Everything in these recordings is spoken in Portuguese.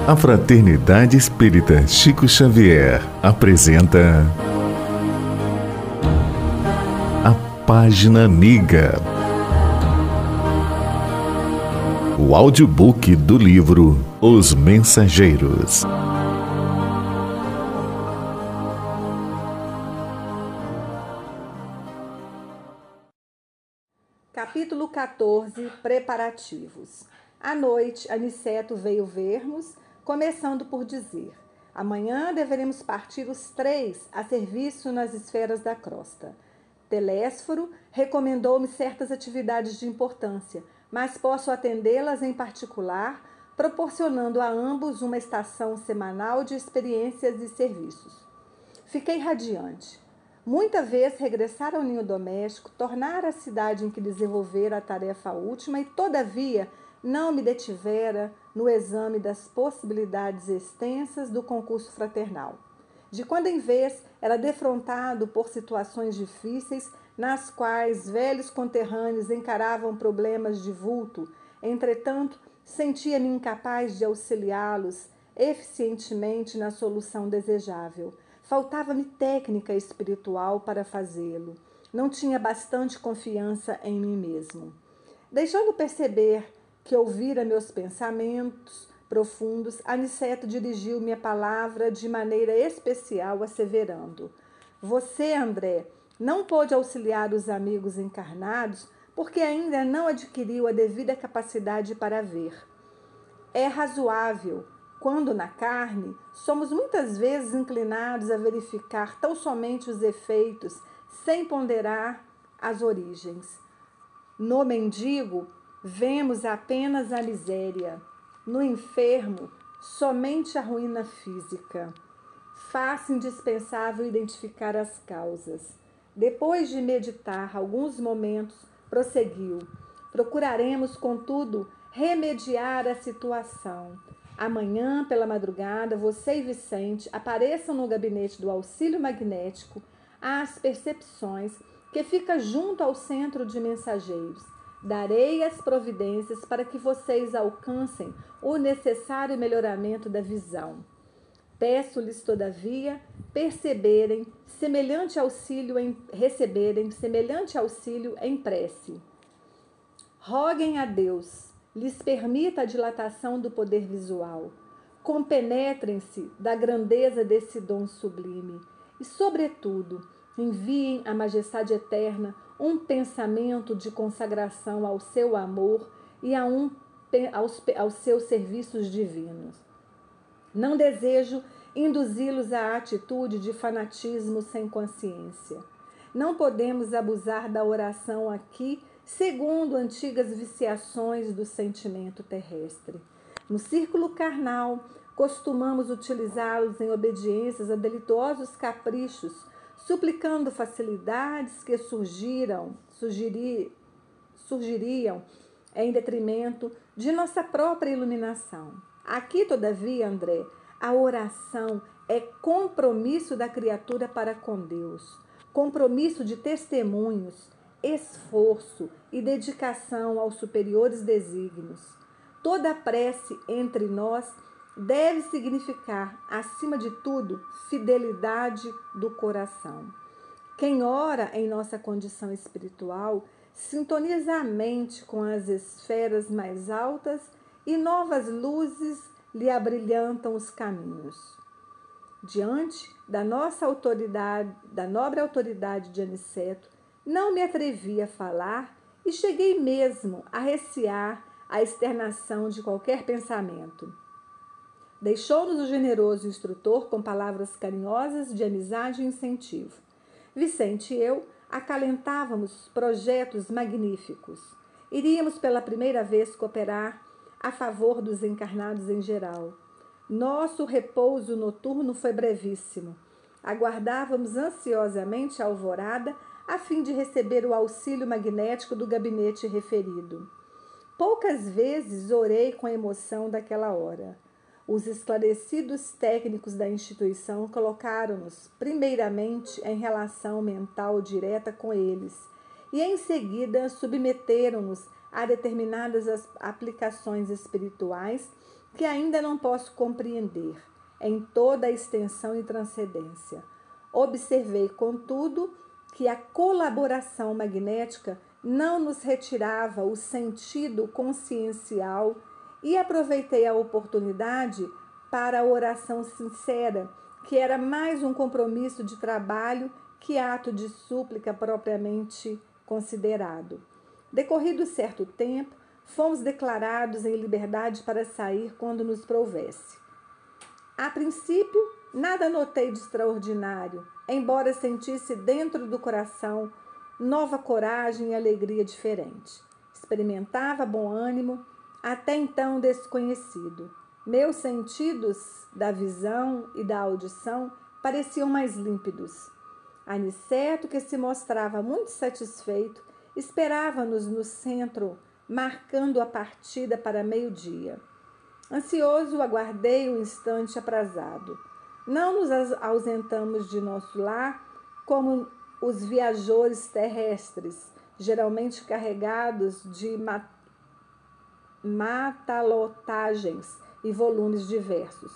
A Fraternidade Espírita Chico Xavier apresenta a Página Amiga, o audiobook do livro Os Mensageiros. Capítulo 14. Preparativos. À noite, Aniceto veio ver-nos, começando por dizer: amanhã deveremos partir os 3 a serviço nas esferas da crosta. Telésforo recomendou-me certas atividades de importância, mas posso atendê-las em particular, proporcionando a ambos uma estação semanal de experiências e serviços. Fiquei radiante. Muita vez regressar ao ninho doméstico, tornar a cidade em que desenvolvera a tarefa última e, todavia, não me detivera no exame das possibilidades extensas do concurso fraternal. De quando em vez, era defrontado por situações difíceis nas quais velhos conterrâneos encaravam problemas de vulto. Entretanto, sentia-me incapaz de auxiliá-los eficientemente na solução desejável. Faltava-me técnica espiritual para fazê-lo. Não tinha bastante confiança em mim mesmo. Deixando perceber que ouvira meus pensamentos profundos, Aniceto dirigiu-me a palavra de maneira especial, asseverando: você, André, não pôde auxiliar os amigos encarnados porque ainda não adquiriu a devida capacidade para ver. É razoável, quando na carne, somos muitas vezes inclinados a verificar tão somente os efeitos, sem ponderar as origens. No mendigo, vemos apenas a miséria. No enfermo, somente a ruína física. Faz-se indispensável identificar as causas. Depois de meditar alguns momentos, prosseguiu: procuraremos, contudo, remediar a situação. Amanhã, pela madrugada, você e Vicente apareçam no gabinete do auxílio magnético às percepções, que fica junto ao centro de mensageiros. Darei as providências para que vocês alcancem o necessário melhoramento da visão. Peço-lhes, todavia, receberem semelhante auxílio em prece. Roguem a Deus, lhes permita a dilatação do poder visual. Compenetrem-se da grandeza desse dom sublime e, sobretudo, enviem à Majestade Eterna um pensamento de consagração ao seu amor e aos seus serviços divinos. Não desejo induzi-los à atitude de fanatismo sem consciência. Não podemos abusar da oração aqui, segundo antigas viciações do sentimento terrestre. No círculo carnal, costumamos utilizá-los em obediências a delituosos caprichos, suplicando facilidades que surgiriam em detrimento de nossa própria iluminação. Aqui, todavia, André, a oração é compromisso da criatura para com Deus, compromisso de testemunhos, esforço e dedicação aos superiores desígnios. Toda prece entre nós deve significar, acima de tudo, fidelidade do coração. Quem ora em nossa condição espiritual sintoniza a mente com as esferas mais altas e novas luzes lhe abrilhantam os caminhos. Diante da nobre autoridade de Aniceto, não me atrevi a falar e cheguei mesmo a recear a externação de qualquer pensamento. Deixou-nos o generoso instrutor com palavras carinhosas de amizade e incentivo. Vicente e eu acalentávamos projetos magníficos. Iríamos pela primeira vez cooperar a favor dos encarnados em geral. Nosso repouso noturno foi brevíssimo. Aguardávamos ansiosamente a alvorada a fim de receber o auxílio magnético do gabinete referido. Poucas vezes orei com a emoção daquela hora. Os esclarecidos técnicos da instituição colocaram-nos, primeiramente, em relação mental direta com eles e, em seguida, submeteram-nos a determinadas aplicações espirituais que ainda não posso compreender em toda a extensão e transcendência. Observei, contudo, que a colaboração magnética não nos retirava o sentido consciencial e aproveitei a oportunidade para a oração sincera, que era mais um compromisso de trabalho que ato de súplica propriamente considerado. Decorrido certo tempo, fomos declarados em liberdade para sair quando nos prouvesse. A princípio, nada notei de extraordinário, embora sentisse dentro do coração nova coragem e alegria diferente. Experimentava bom ânimo, até então desconhecido. Meus sentidos da visão e da audição pareciam mais límpidos. Aniceto, que se mostrava muito satisfeito, esperava-nos no centro, marcando a partida para meio-dia. Ansioso, aguardei o instante aprazado. Não nos ausentamos de nosso lar como os viajores terrestres, geralmente carregados de matalotagens e volumes diversos.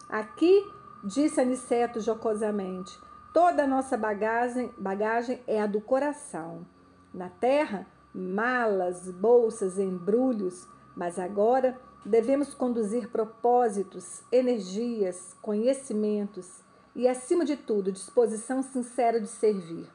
Aqui, disse Aniceto jocosamente, toda a nossa bagagem é a do coração. Na terra, malas, bolsas, embrulhos, mas agora devemos conduzir propósitos, energias, conhecimentos e, acima de tudo, disposição sincera de servir.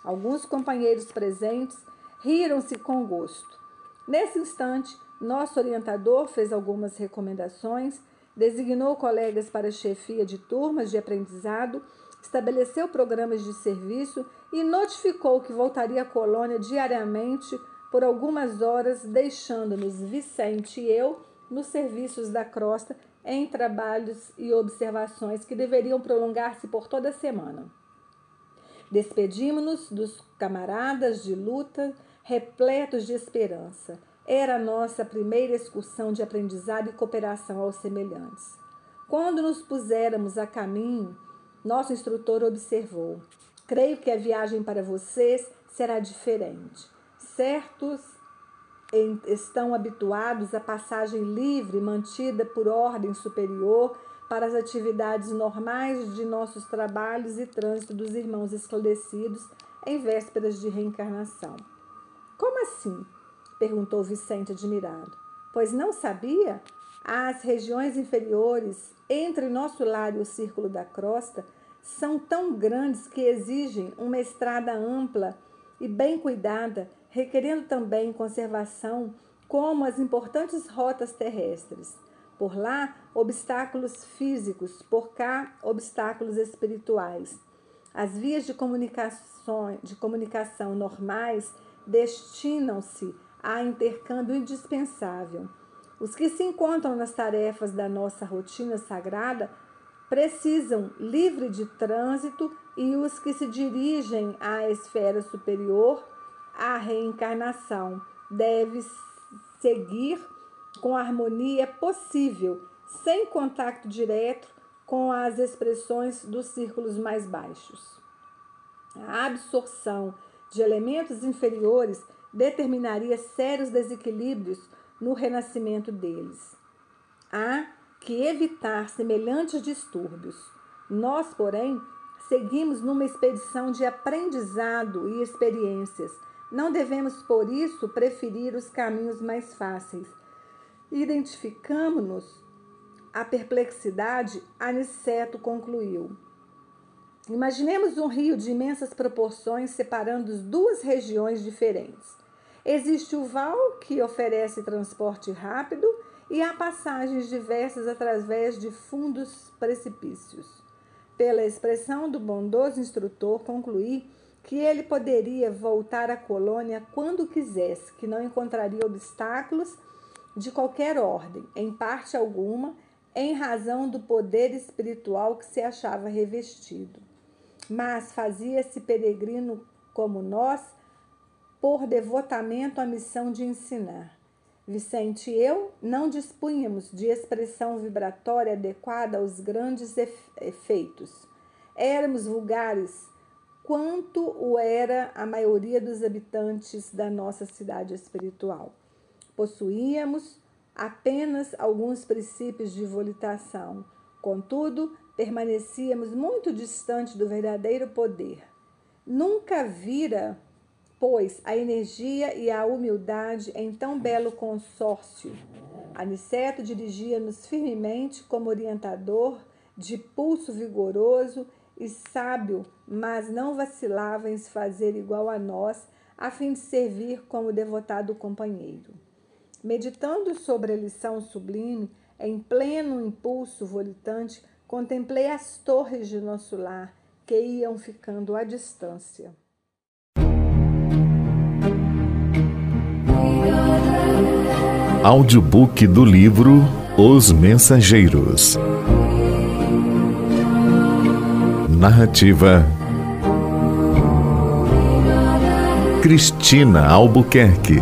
Alguns companheiros presentes riram-se com gosto. Nesse instante, nosso orientador fez algumas recomendações, designou colegas para a chefia de turmas de aprendizado, estabeleceu programas de serviço e notificou que voltaria à colônia diariamente por algumas horas, deixando-nos, Vicente e eu, nos serviços da crosta, em trabalhos e observações que deveriam prolongar-se por toda a semana. Despedimos-nos dos camaradas de luta, repletos de esperança. Era a nossa primeira excursão de aprendizado e cooperação aos semelhantes. Quando nos puséramos a caminho, nosso instrutor observou: creio que a viagem para vocês será diferente. Certos estão habituados à passagem livre mantida por ordem superior para as atividades normais de nossos trabalhos e trânsito dos irmãos esclarecidos em vésperas de reencarnação. Como assim? Perguntou Vicente admirado. Pois não sabia? As regiões inferiores, entre nosso lar e o círculo da crosta, são tão grandes que exigem uma estrada ampla e bem cuidada, requerendo também conservação, como as importantes rotas terrestres. Por lá, obstáculos físicos, por cá, obstáculos espirituais. As vias de comunicação normais destinam-se a intercâmbio indispensável. Os que se encontram nas tarefas da nossa rotina sagrada precisam livre de trânsito e os que se dirigem à esfera superior, a reencarnação deve seguir com a harmonia possível, sem contato direto com as expressões dos círculos mais baixos. A absorção de elementos inferiores determinaria sérios desequilíbrios no renascimento deles. Há que evitar semelhantes distúrbios. Nós, porém, seguimos numa expedição de aprendizado e experiências. Não devemos, por isso, preferir os caminhos mais fáceis. Identificamos-nos a perplexidade, Aniceto concluiu. Imaginemos um rio de imensas proporções separando duas regiões diferentes. Existe o val, que oferece transporte rápido, e há passagens diversas através de fundos precipícios. Pela expressão do bondoso instrutor, concluí que ele poderia voltar à colônia quando quisesse, que não encontraria obstáculos de qualquer ordem, em parte alguma, em razão do poder espiritual que se achava revestido. Mas fazia-se peregrino como nós, por devotamento à missão de ensinar. Vicente e eu não dispunhamos de expressão vibratória adequada aos grandes efeitos. Éramos vulgares, quanto o era a maioria dos habitantes da nossa cidade espiritual. Possuíamos apenas alguns princípios de volitação. Contudo, permanecíamos muito distante do verdadeiro poder. Nunca vira, pois, a energia e a humildade em tão belo consórcio. Aniceto dirigia-nos firmemente como orientador, de pulso vigoroso e sábio, mas não vacilava em se fazer igual a nós, a fim de servir como devotado companheiro. Meditando sobre a lição sublime, em pleno impulso volitante, contemplei as torres de nosso lar, que iam ficando à distância. Audiobook do livro Os Mensageiros. Narrativa Cristina Albuquerque.